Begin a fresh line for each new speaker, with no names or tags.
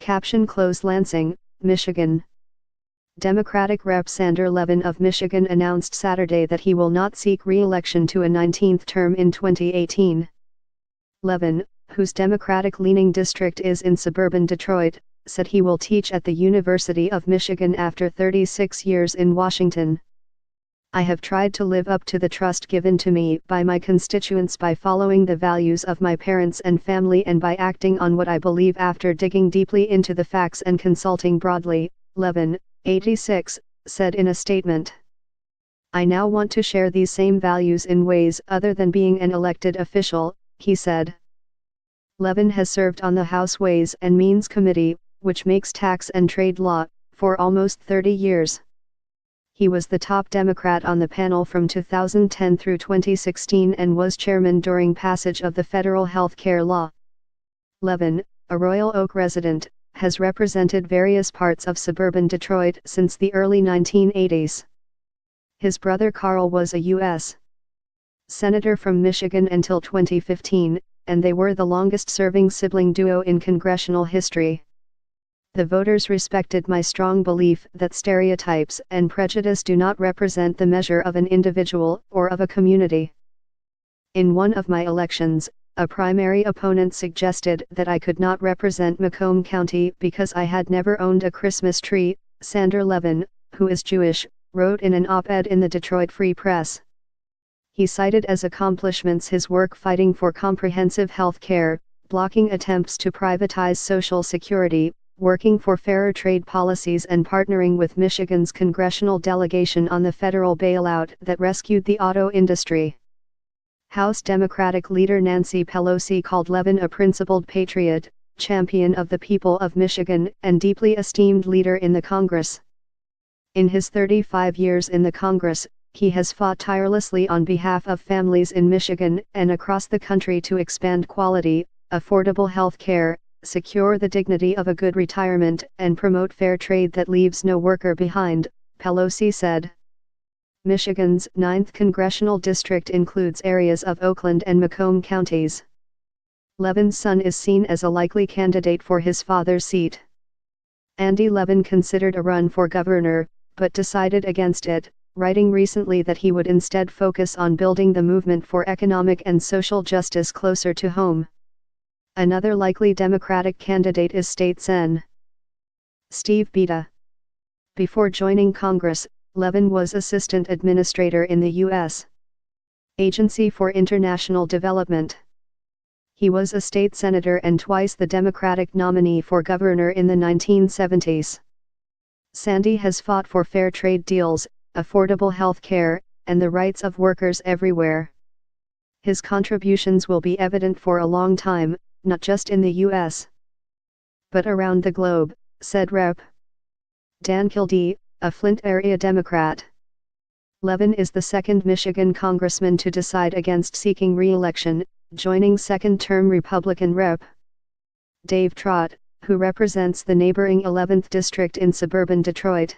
Caption close Lansing, Michigan. Democratic Rep. Sander Levin of Michigan announced Saturday that he will not seek re-election to a 19th term in 2018. Levin, whose Democratic-leaning district is in suburban Detroit, said he will teach at the University of Michigan after 36 years in Washington. I have tried to live up to the trust given to me by my constituents by following the values of my parents and family and by acting on what I believe after digging deeply into the facts and consulting broadly, Levin, 86, said in a statement. I now want to share these same values in ways other than being an elected official, he said. Levin has served on the House Ways and Means Committee, which makes tax and trade law, for almost 30 years. He was the top Democrat on the panel from 2010 through 2016 and was chairman during passage of the federal health care law. Levin, a Royal Oak resident, has represented various parts of suburban Detroit since the early 1980s. His brother Carl was a U.S. Senator from Michigan until 2015, and they were the longest-serving sibling duo in congressional history. The voters respected my strong belief that stereotypes and prejudice do not represent the measure of an individual or of a community. In one of my elections, a primary opponent suggested that I could not represent Macomb County because I had never owned a Christmas tree, Sander Levin, who is Jewish, wrote in an op-ed in the Detroit Free Press. He cited as accomplishments his work fighting for comprehensive health care, blocking attempts to privatize Social Security, working for fairer trade policies and partnering with Michigan's congressional delegation on the federal bailout that rescued the auto industry. House Democratic leader Nancy Pelosi called Levin a principled patriot, champion of the people of Michigan, and deeply esteemed leader in the Congress. In his 35 years in the Congress, he has fought tirelessly on behalf of families in Michigan and across the country to expand quality, affordable health care, secure the dignity of a good retirement, and promote fair trade that leaves no worker behind, Pelosi said. Michigan's 9th congressional district includes areas of Oakland and Macomb counties. Levin's son is seen as a likely candidate for his father's seat. Andy Levin considered a run for governor, but decided against it, writing recently that he would instead focus on building the movement for economic and social justice closer to home. Another likely Democratic candidate is State Sen. Steve Beta. Before joining Congress, Levin was assistant administrator in the U.S. Agency for International Development. He was a state senator and twice the Democratic nominee for governor in the 1970s. Sandy has fought for fair trade deals, affordable health care, and the rights of workers everywhere. His contributions will be evident for a long time, not just in the U.S. but around the globe, said Rep. Dan Kildee, a Flint area Democrat. Levin is the second Michigan congressman to decide against seeking re-election, joining second-term Republican Rep. Dave Trott, who represents the neighboring 11th district in suburban Detroit.